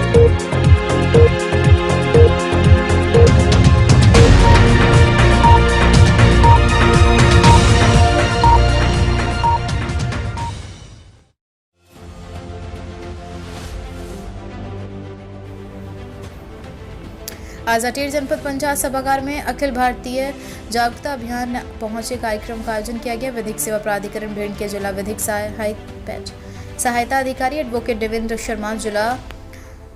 आज अटेर जनपद पंचायत सभागार में अखिल भारतीय जागरूकता अभियान पहुंचे कार्यक्रम का आयोजन किया गया। विधिक सेवा प्राधिकरण भिंड के जिला विधिक सहायता अधिकारी एडवोकेट देवेंद्र शर्मा, जिला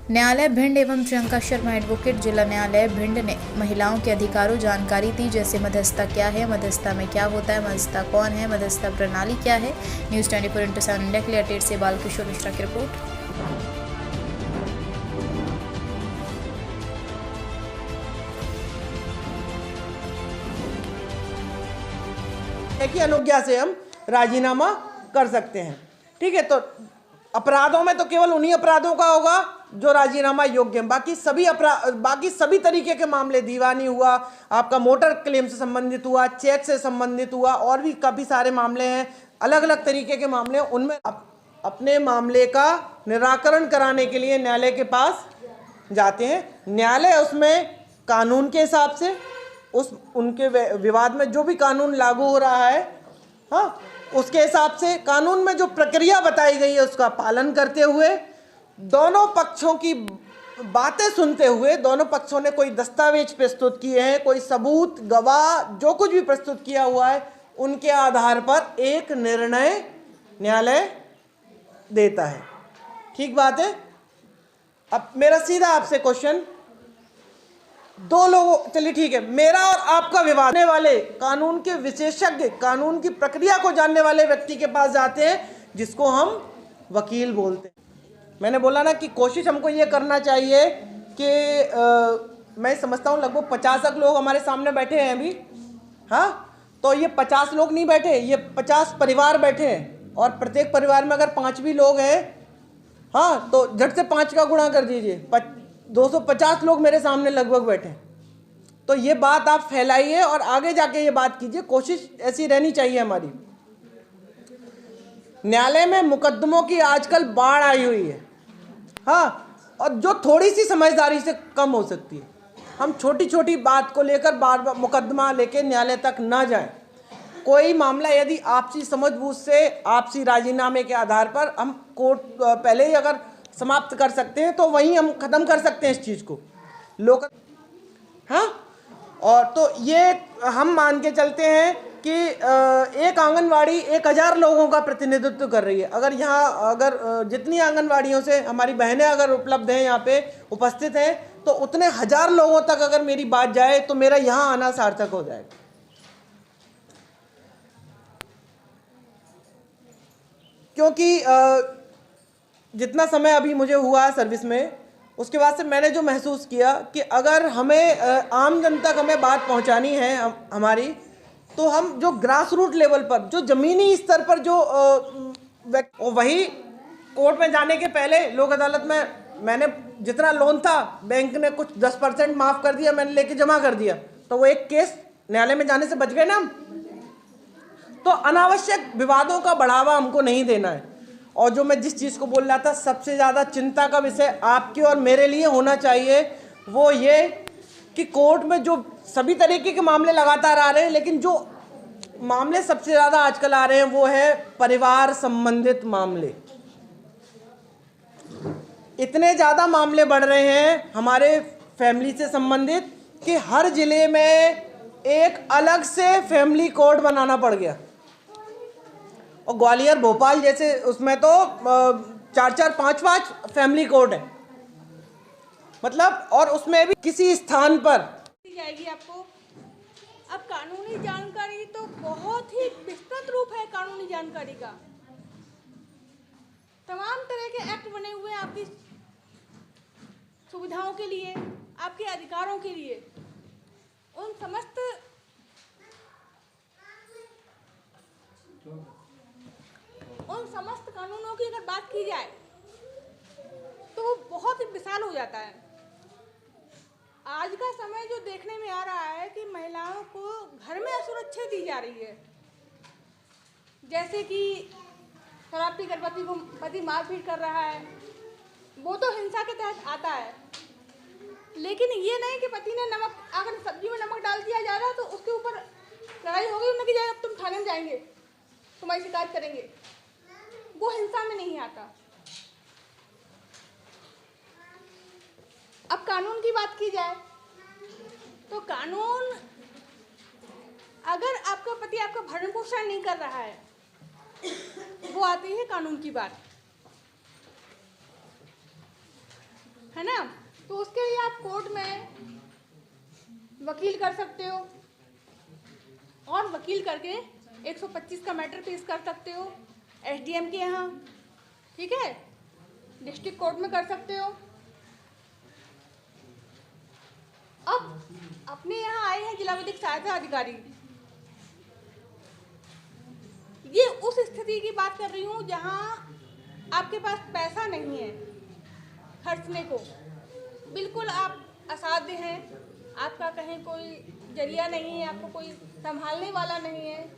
न्यायालय भिंड एवं प्रियंका शर्मा एडवोकेट जिला न्यायालय भिंड ने महिलाओं के अधिकारों जानकारी दी, जैसे मध्यस्थता क्या है, मध्यस्थता में क्या होता है, मध्यस्थता कौन है, मध्यस्थता प्रणाली क्या है। न्यूज़ 24/7 इंडिया के लिए अटेर से बालकिशोर मिश्रा की रिपोर्ट। की अनुज्ञा से हम राजीनामा कर सकते हैं। ठीक है, तो अपराधों में तो केवल उन्हीं अपराधों का होगा जो राजीनामा योग्य है। बाकी सभी तरीके के मामले, दीवानी हुआ, आपका मोटर क्लेम से संबंधित हुआ, चेक से संबंधित हुआ, और भी काफ़ी सारे मामले हैं, अलग अलग तरीके के मामले हैं। उनमें अपने मामले का निराकरण कराने के लिए न्यायालय के पास जाते हैं। न्यायालय उसमें कानून के हिसाब से उनके विवाद में जो भी कानून लागू हो रहा है, हाँ, उसके हिसाब से कानून में जो प्रक्रिया बताई गई है उसका पालन करते हुए, दोनों पक्षों की बातें सुनते हुए, दोनों पक्षों ने कोई दस्तावेज प्रस्तुत किए हैं, कोई सबूत, गवाह, जो कुछ भी प्रस्तुत किया हुआ है, उनके आधार पर एक निर्णय न्यायालय देता है। ठीक बात है। अब मेरा सीधा आपसे क्वेश्चन, दो लोगों, चलिए ठीक है, मेरा और आपका विवाद करने वाले कानून के विशेषज्ञ, कानून की प्रक्रिया को जानने वाले व्यक्ति के पास जाते हैं, जिसको हम वकील बोलते हैं। मैंने बोला ना कि कोशिश हमको ये करना चाहिए कि मैं समझता हूँ लगभग 50 लोग हमारे सामने बैठे हैं अभी, हाँ, तो ये 50 लोग नहीं बैठे, ये 50 परिवार बैठे हैं, और प्रत्येक परिवार में अगर 5 भी लोग हैं, हाँ, तो झट से 5 का गुणा कर दीजिए, 250 लोग मेरे सामने लगभग बैठे। तो ये बात आप फैलाइए और आगे जाके ये बात कीजिए। कोशिश ऐसी रहनी चाहिए हमारी। न्यायालय में मुकदमों की आजकल बाढ़ आई हुई है, हाँ, और जो थोड़ी सी समझदारी से कम हो सकती है। हम छोटी छोटी बात को लेकर बार बार मुकदमा लेके न्यायालय तक ना जाएं। कोई मामला यदि आपसी समझबूझ से, आपसी राजीनामे के आधार पर हम कोर्ट पहले ही अगर समाप्त कर सकते हैं, तो वहीं हम खत्म कर सकते हैं इस चीज़ को, लोग, हाँ। और तो ये हम मान के चलते हैं कि एक आंगनवाड़ी 1000 लोगों का प्रतिनिधित्व कर रही है। अगर जितनी आंगनवाड़ियों से हमारी बहनें अगर उपलब्ध हैं, यहाँ पे उपस्थित हैं, तो उतने 1000 लोगों तक अगर मेरी बात जाए तो मेरा यहाँ आना सार्थक हो जाएगा। क्योंकि जितना समय अभी मुझे हुआ है सर्विस में, उसके बाद से मैंने जो महसूस किया कि अगर हमें आम जन तक हमें बात पहुंचानी है हमारी, तो हम जो ग्रास रूट लेवल पर, जो ज़मीनी स्तर पर जो वही कोर्ट में जाने के पहले लोक अदालत में मैंने जितना लोन था, बैंक ने कुछ 10% माफ़ कर दिया, मैंने लेके जमा कर दिया, तो वो एक केस न्यायालय में जाने से बच गए ना हम। तो अनावश्यक विवादों का बढ़ावा हमको नहीं देना है। और जो मैं जिस चीज़ को बोल रहा था, सबसे ज़्यादा चिंता का विषय आपके और मेरे लिए होना चाहिए, वो ये कि कोर्ट में जो सभी तरीके के मामले लगातार आ रहे हैं, लेकिन जो मामले सबसे ज़्यादा आजकल आ रहे हैं वो है परिवार संबंधित मामले। इतने ज़्यादा मामले बढ़ रहे हैं हमारे फैमिली से संबंधित कि हर ज़िले में एक अलग से फैमिली कोर्ट बनाना पड़ गया। और ग्वालियर, भोपाल जैसे उसमें तो 4-4, 5-5 फैमिली कोर्ट है, मतलब, और उसमें भी किसी स्थान पर जाएगी आपको। अब कानूनी जानकारी तो बहुत ही विस्तृत रूप है कानूनी जानकारी का। तमाम तरह के एक्ट बने हुए हैं आपकी सुविधाओं के लिए, आपके अधिकारों के लिए। उन समस्त कानूनों की अगर बात की जाए तो वो बहुत ही विशाल हो जाता है। आज का समय जो देखने में आ रहा है कि महिलाओं को घर में असुरक्षा दी जा रही है, जैसे कि शराब पीकर पति को मारपीट कर रहा है, वो तो हिंसा के तहत आता है, लेकिन ये नहीं कि पति ने नमक, अगर सब्जी में नमक डाल दिया जा रहा है तो उसके ऊपर लड़ाई हो गई, उन्होंने कि जाए अब तुम थाने में जाएंगे, तुम्हारी शिकायत करेंगे। वो हिंसा में नहीं आता। अब कानून की बात की जाए तो कानून, अगर आपका पति आपका भरण पोषण नहीं कर रहा है, वो आती है कानून की बात, है ना। तो उसके लिए आप कोर्ट में वकील कर सकते हो, और वकील करके 125 का मैटर पेश कर सकते हो एसडीएम के यहाँ, ठीक है, डिस्ट्रिक्ट कोर्ट में कर सकते हो। अब अपने यहाँ आए हैं जिला विधिक सहायता अधिकारी, ये उस स्थिति की बात कर रही हूँ जहाँ आपके पास पैसा नहीं है खर्चने को, बिल्कुल आप असाध्य हैं, आपका कहीं कोई जरिया नहीं है, आपको कोई संभालने वाला नहीं है,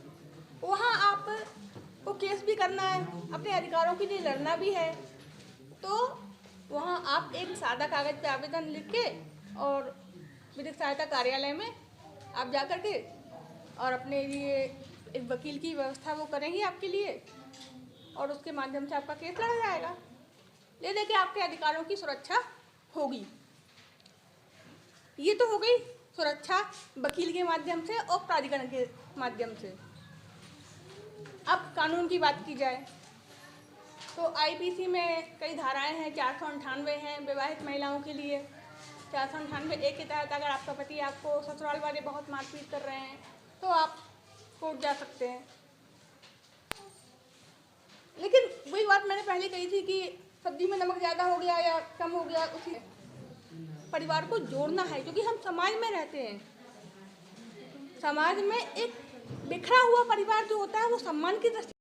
वहाँ आपको केस भी करना है, अपने अधिकारों के लिए लड़ना भी है, तो वहाँ आप एक सादा कागज़ पे आवेदन लिख के और विधिक सहायता कार्यालय में आप जा कर के और अपने लिए एक वकील की व्यवस्था वो करेंगे आपके लिए, और उसके माध्यम से आपका केस लड़ा जाएगा। ले दे के आपके अधिकारों की सुरक्षा होगी। ये तो हो गई सुरक्षा वकील के माध्यम से और प्राधिकरण के माध्यम से। अब कानून की बात की जाए तो आईपीसी में कई धाराएं हैं, 498 हैं विवाहित महिलाओं के लिए। 498 के तहत अगर आपका पति आपको ससुराल वाले बहुत मारपीट कर रहे हैं तो आप कोर्ट जा सकते हैं। लेकिन वही बात मैंने पहले कही थी कि सब्जी में नमक ज़्यादा हो गया या कम हो गया, उसी परिवार को जोड़ना है, क्योंकि हम समाज में रहते हैं। समाज में एक बिखरा हुआ परिवार जो होता है वो सम्मान की दृष्टि